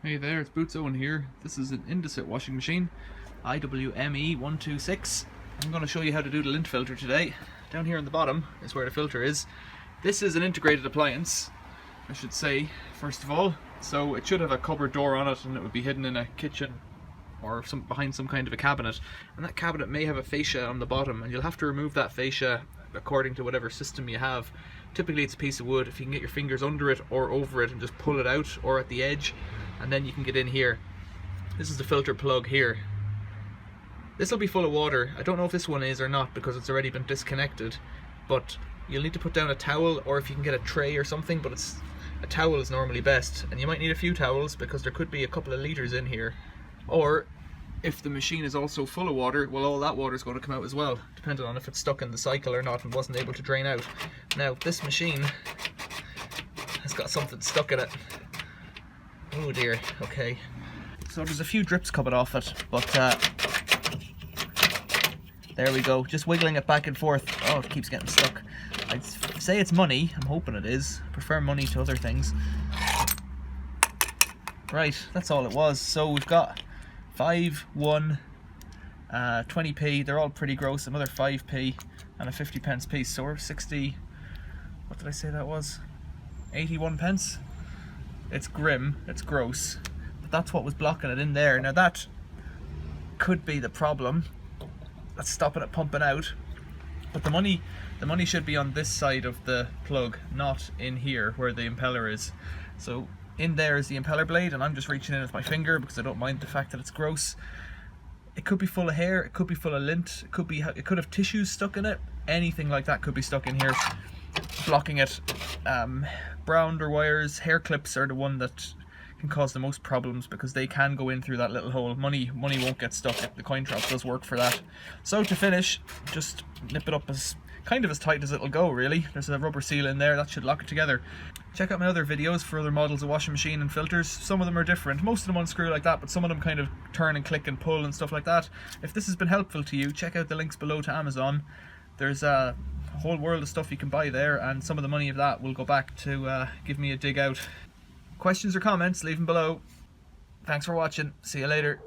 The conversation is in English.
Hey there, it's Boots Owen here. This is an Indesit washing machine, IWME126. I'm going to show you how to do the lint filter today. Down here on the bottom is where the filter is. This is an integrated appliance, I should say, first of all. So it should have a cupboard door on it, and it would be hidden in a kitchen or behind some kind of a cabinet. And that cabinet may have a fascia on the bottom, and you'll have to remove that fascia according to whatever system you have. Typically it's a piece of wood. If you can get your fingers under it or over it and just pull it out, or at the edge, and then you can get in here. This is the filter plug here. This will be full of water. I don't know if this one is or not because it's already been disconnected, but you'll need to put down a towel, or if you can get a tray or something, but a towel is normally best, and you might need a few towels because there could be a couple of litres in here. Or if the machine is also full of water, well, all that water is going to come out as well, depending on if it's stuck in the cycle or not and wasn't able to drain out. Now this machine has got something stuck in it. Oh dear, okay. So there's a few drips coming off it, but there we go, just wiggling it back and forth. Oh, it keeps getting stuck. I'd say it's money, I'm hoping it is. I prefer money to other things. Right, that's all it was. So we've got 5, 1, 20p, they're all pretty gross, another 5p, and a 50 pence piece. So we're 60, what did I say that was? 81 pence? It's grim, it's gross, but that's what was blocking it in there. Now that could be the problem that's stopping it pumping out, but the money should be on this side of the plug, not in here where the impeller is. So in there is the impeller blade, and I'm just reaching in with my finger because I don't mind the fact that it's gross. It could be full of hair, it could be full of lint, it could have tissues stuck in it. Anything like that could be stuck in here, blocking it. Brounder wires, hair clips are the one that can cause the most problems because they can go in through that little hole. Money won't get stuck. The coin drop does work for that. So to finish, just nip it up as kind of as tight as it'll go, really. There's a rubber seal in there that should lock it together. Check out my other videos for other models of washing machine and filters. Some of them are different. Most of them unscrew like that, but some of them kind of turn and click and pull and stuff like that. If this has been helpful to you, check out the links below to Amazon. There's a whole world of stuff you can buy there, and some of the money of that will go back to give me a dig out. Questions or comments, leave them below. Thanks for watching. See you later.